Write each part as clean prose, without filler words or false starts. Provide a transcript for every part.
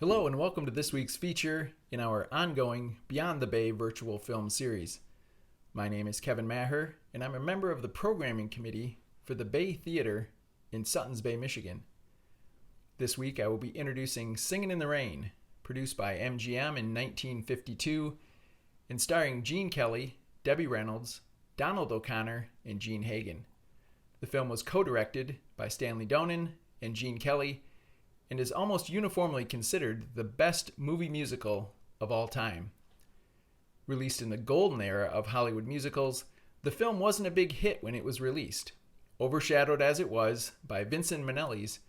Hello and welcome to this week's feature in our ongoing Beyond the Bay virtual film series. My name is Kevin Maher and I'm a member of the programming committee for the Bay Theater in Suttons Bay, Michigan. This week I will be introducing Singin' in the Rain, produced by MGM in 1952 and starring Gene Kelly, Debbie Reynolds, Donald O'Connor, and Gene Hagen. The film was co-directed by Stanley Donen and Gene Kelly and is almost uniformly considered the best movie musical of all time. Released in the golden era of Hollywood musicals, the film wasn't a big hit when it was released, overshadowed as it was by Vincent Minnelli's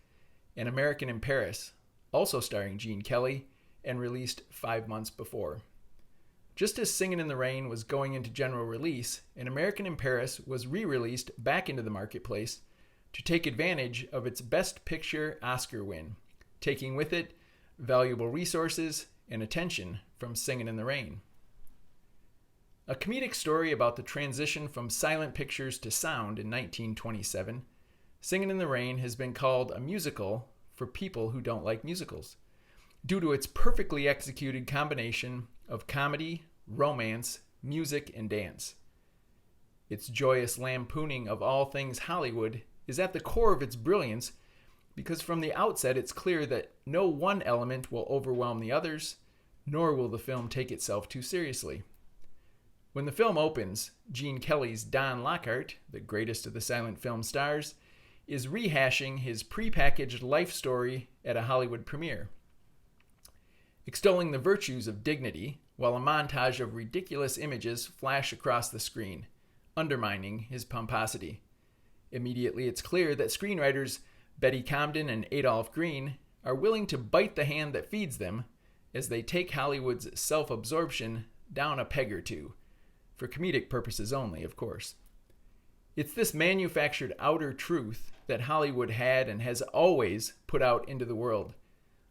An American in Paris, also starring Gene Kelly, and released 5 months before. Just as Singin' in the Rain was going into general release, An American in Paris was re-released back into the marketplace to take advantage of its Best Picture Oscar win, taking with it valuable resources and attention from Singin' in the Rain. A comedic story about the transition from silent pictures to sound in 1927, Singin' in the Rain has been called a musical for people who don't like musicals, due to its perfectly executed combination of comedy, romance, music, and dance. Its joyous lampooning of all things Hollywood is at the core of its brilliance, because from the outset it's clear that no one element will overwhelm the others, nor will the film take itself too seriously. When the film opens, Gene Kelly's Don Lockhart, the greatest of the silent film stars, is rehashing his prepackaged life story at a Hollywood premiere, extolling the virtues of dignity while a montage of ridiculous images flash across the screen, undermining his pomposity. Immediately it's clear that screenwriters Betty Comden and Adolph Green are willing to bite the hand that feeds them as they take Hollywood's self-absorption down a peg or two, for comedic purposes only, of course. It's this manufactured outer truth that Hollywood had and has always put out into the world,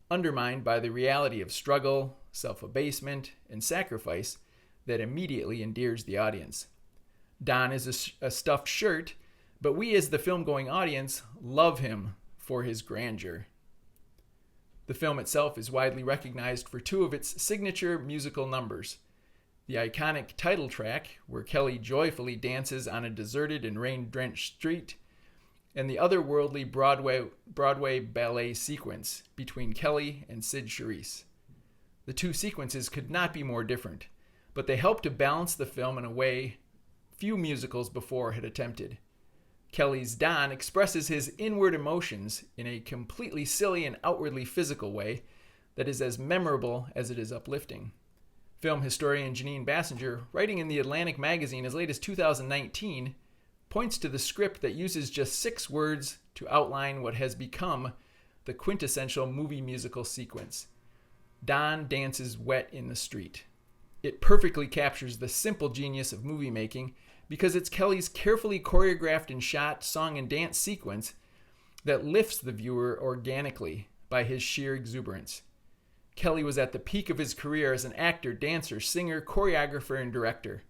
undermined by the reality of struggle, self-abasement, and sacrifice that immediately endears the audience. Don is a stuffed shirt, but we as the film-going audience love him for his grandeur. The film itself is widely recognized for two of its signature musical numbers: the iconic title track, where Kelly joyfully dances on a deserted and rain-drenched street, and the otherworldly Broadway ballet sequence between Kelly and Sid Charisse. The two sequences could not be more different, but they help to balance the film in a way few musicals before had attempted. Kelly's Don expresses his inward emotions in a completely silly and outwardly physical way that is as memorable as it is uplifting. Film historian Janine Bassinger, writing in the Atlantic magazine as late as 2019, points to the script that uses just 6 words to outline what has become the quintessential movie musical sequence. Don dances wet in the street. It perfectly captures the simple genius of movie making because it's Kelly's carefully choreographed and shot song and dance sequence that lifts the viewer organically by his sheer exuberance. Kelly was at the peak of his career as an actor, dancer, singer, choreographer, and director,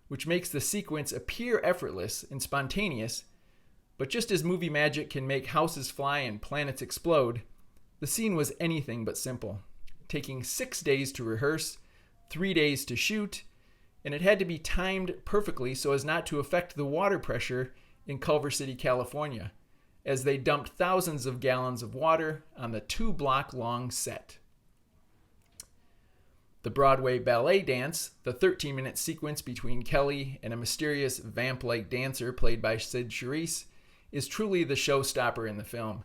which makes the sequence appear effortless and spontaneous, but just as movie magic can make houses fly and planets explode, the scene was anything but simple, taking 6 days to rehearse, 3 days to shoot, and it had to be timed perfectly so as not to affect the water pressure in Culver City, California, as they dumped thousands of gallons of water on the 2-block-long set. The Broadway ballet dance, the 13-minute sequence between Kelly and a mysterious vamp-like dancer played by Sid Charisse, is truly the showstopper in the film.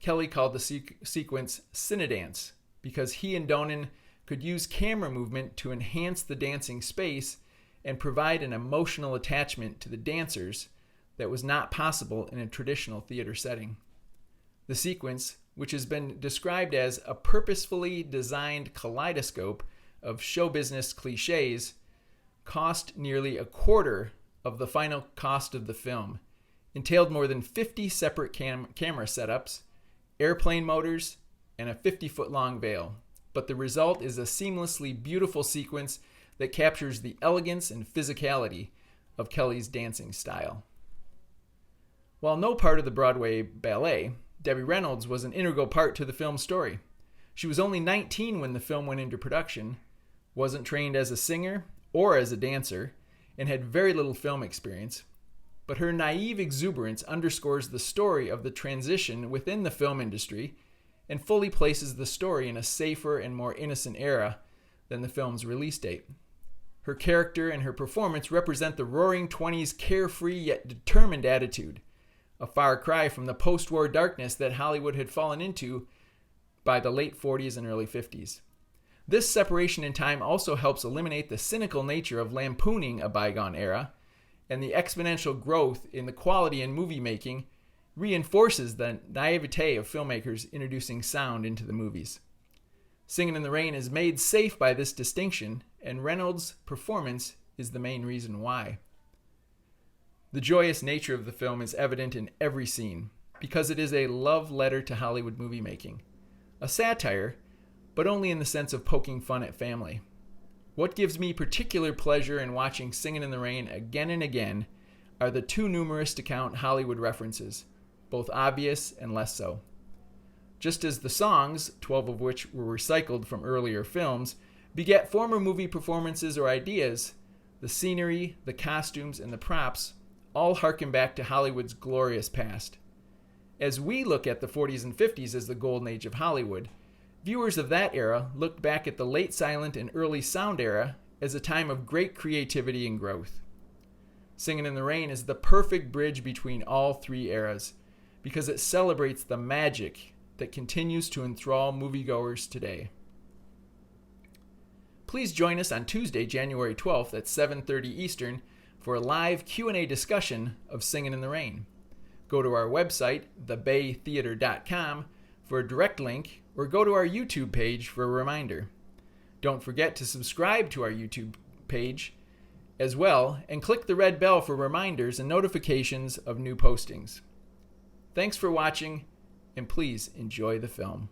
Kelly called the sequence Cinedance because he and Donen could use camera movement to enhance the dancing space and provide an emotional attachment to the dancers that was not possible in a traditional theater setting. The sequence, which has been described as a purposefully designed kaleidoscope of show business cliches, cost nearly a quarter of the final cost of the film, entailed more than 50 separate camera setups, airplane motors, and a 50-foot-long veil. But the result is a seamlessly beautiful sequence that captures the elegance and physicality of Kelly's dancing style. While no part of the Broadway ballet, Debbie Reynolds was an integral part to the film's story. She was only 19 when the film went into production, wasn't trained as a singer or as a dancer, and had very little film experience. But her naive exuberance underscores the story of the transition within the film industry and fully places the story in a safer and more innocent era than the film's release date. Her character and her performance represent the roaring 20s carefree yet determined attitude, a far cry from the post-war darkness that Hollywood had fallen into by the late 40s and early 50s. This separation in time also helps eliminate the cynical nature of lampooning a bygone era, and the exponential growth in the quality in movie making reinforces the naivete of filmmakers introducing sound into the movies. Singin' in the Rain is made safe by this distinction, and Reynolds' performance is the main reason why. The joyous nature of the film is evident in every scene, because it is a love letter to Hollywood movie making. A satire, but only in the sense of poking fun at family. What gives me particular pleasure in watching Singin' in the Rain again and again are the too numerous to count Hollywood references, both obvious and less so. Just as the songs, 12 of which were recycled from earlier films, beget former movie performances or ideas, the scenery, the costumes, and the props all harken back to Hollywood's glorious past. As we look at the 40s and 50s as the golden age of Hollywood, viewers of that era looked back at the late silent and early sound era as a time of great creativity and growth. Singin' in the Rain is the perfect bridge between all three eras because it celebrates the magic that continues to enthrall moviegoers today. Please join us on Tuesday, January 12th at 7:30 Eastern for a live Q&A discussion of Singin' in the Rain. Go to our website, thebaytheater.com, for a direct link, or go to our YouTube page for a reminder. Don't forget to subscribe to our YouTube page as well, and click the red bell for reminders and notifications of new postings. Thanks for watching, and please enjoy the film.